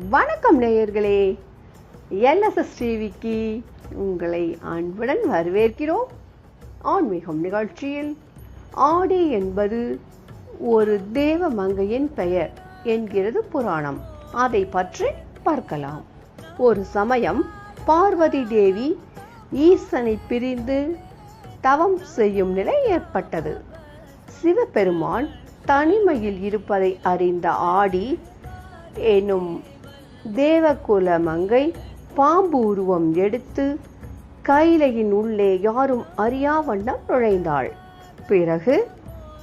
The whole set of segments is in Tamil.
வணக்கம் நேயர்களே, எல்எஸ்எஸ் டிவிக்கு உங்களை அன்புடன் வரவேற்கிறோம். ஆன்மீகம் நிகழ்ச்சியில் ஆடி என்பது ஒரு தேவ மங்கையின் பெயர் என்கிறது புராணம். அதை பற்றி பார்க்கலாம். ஒரு சமயம் பார்வதி தேவி ஈசனை பிரிந்து தவம் செய்யும் நிலை ஏற்பட்டது. சிவபெருமான் தனிமையில் இருப்பதை அறிந்த ஆடி எனும் தேவகுல மங்கை பாம்பு உருவம் எடுத்து கைலையின் உள்ளே யாரும் அறியா வண்ணம் நுழைந்தாள். பிறகு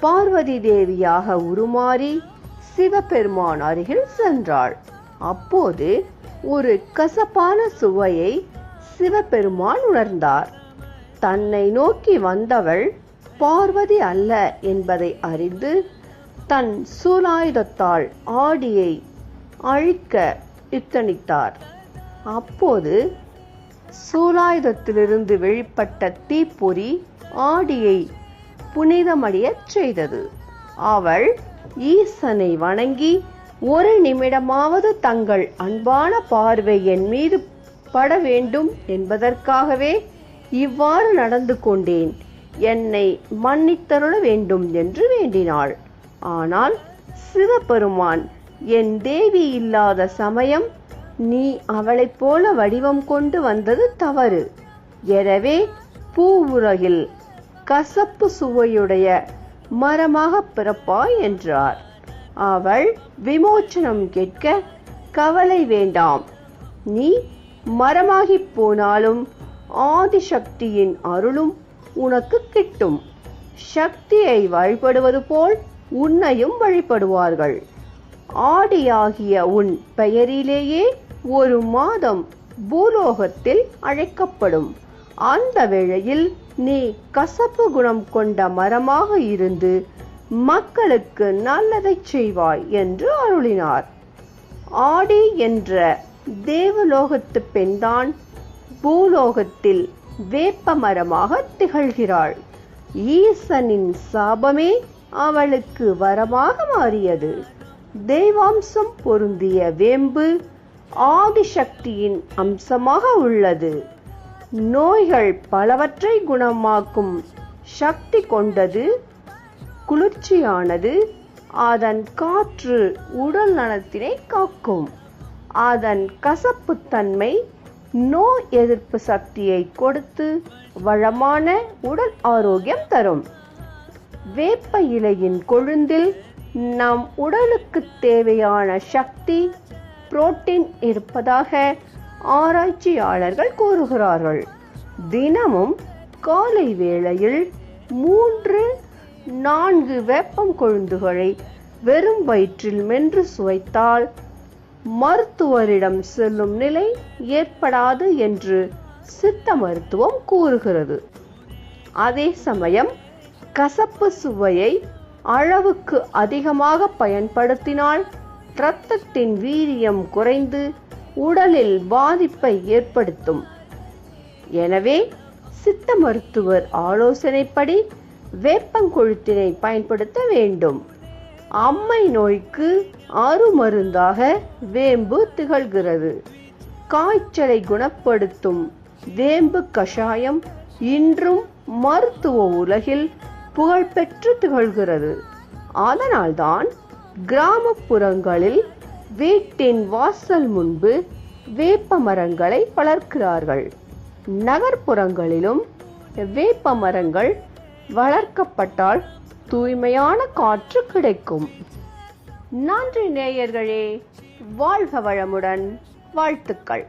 பார்வதி தேவியாக உருமாறி சிவபெருமான் அருகில் சென்றாள். அப்போது ஒரு கசப்பான சுவையை சிவபெருமான் உணர்ந்தார். தன்னை நோக்கி வந்தவள் பார்வதி அல்ல என்பதை அறிந்து தன் சூலாயுதத்தால் ஆடியை அழிக்க எத்தனித்தார். அப்போது சூலாயுதத்திலிருந்து வெளிப்பட்ட தீப்பொறி ஆடியை புனிதமடையச் செய்தது. அவள் ஈசனை வணங்கி, ஒரு நிமிடமாவது தங்கள் அன்பான பார்வை என் மீது பட வேண்டும் என்பதற்காகவே இவ்வாறு நடந்து கொண்டேன், என்னை மன்னித்தருள வேண்டும் என்று வேண்டினாள். ஆனால் சிவபெருமான், என் தேவி இல்லாத சமயம் நீ அவளைப் போல வடிவம் கொண்டு வந்தது தவறு. எனவே பூவுலகில் கசப்பு சுவையுடைய மரமாக பிறப்பாய் என்றார். அவள் விமோச்சனம் கேட்க, கவலை வேண்டாம், நீ மரமாகி போனாலும் ஆதிசக்தியின் அருளும் உனக்கு கிட்டும். சக்தியை வழிபடுவது போல் உன்னையும் வழிபடுவார்கள். ஆடியாகிய உன் பெயரிலேயே ஒரு மாதம் பூலோகத்தில் அழைக்கப்படும். அந்த வேளையில் நீ கசப்பு குணம் கொண்ட மரமாக இருந்து மக்களுக்கு நல்லதை செய்வாய் என்று அருளினார். ஆடி என்ற தேவலோகத்து பெண்தான் பூலோகத்தில் வேப்ப மரமாக திகழ்கிறாள். ஈசனின் சாபமே அவளுக்கு வரமாக மாறியது. தெய்வாம்சம் பொருந்திய வேம்பு ஆதிசக்தியின் அம்சமாக உள்ளது. நோய்கள் பலவற்றை குணமாக்கும் சக்தி கொண்டது, குளிர்ச்சியானது. அதன் காற்று உடல் நலத்தினை காக்கும். அதன் கசப்புத்தன்மை நோய் எதிர்ப்பு சக்தியை கொடுத்து வளமான உடல் ஆரோக்கியம் தரும். வேப்ப இலையின் கொழுந்தில் நம் உடலுக்கு தேவையான சக்தி, புரோட்டீன் இருப்பதாக ஆராய்ச்சியாளர்கள் கூறுகிறார்கள். தினமும் காலை வேளையில் 3-4 வேப்பம் கொழுந்துகளை வெறும் வயிற்றில் மென்று சுவைத்தால் மருத்துவரிடம் செல்லும் நிலை ஏற்படாது என்று சித்த மருத்துவம் கூறுகிறது. அதே சமயம் கசப்பு சுவையை அளவுக்கு அதிகமாக பயன்படுத்தினால் இரத்தத்தின் வீரியம் குறைந்து உடலில் பாதிப்பை ஏற்படுத்தும். எனவே சித்த மருத்துவர் ஆலோசனைப்படி வேப்பங்கொழுத்தினை பயன்படுத்த வேண்டும். அம்மை நோய்க்கு அருமருந்தாக வேம்பு திகழ்கிறது. காய்ச்சலை குணப்படுத்தும் வேம்பு கஷாயம் இன்றும் மருத்துவ உலகில் புகழ்பெற்று திகழ்கிறது. அதனால்தான் கிராமப்புறங்களில் வீட்டின் வாசல் முன்பு வேப்ப மரங்களை வளர்க்கிறார்கள். நகர்ப்புறங்களிலும் வேப்ப மரங்கள் வளர்க்கப்பட்டால் தூய்மையான காற்று கிடைக்கும். நன்றி நேயர்களே, வாழ்க வளமுடன். வாழ்த்துக்கள்.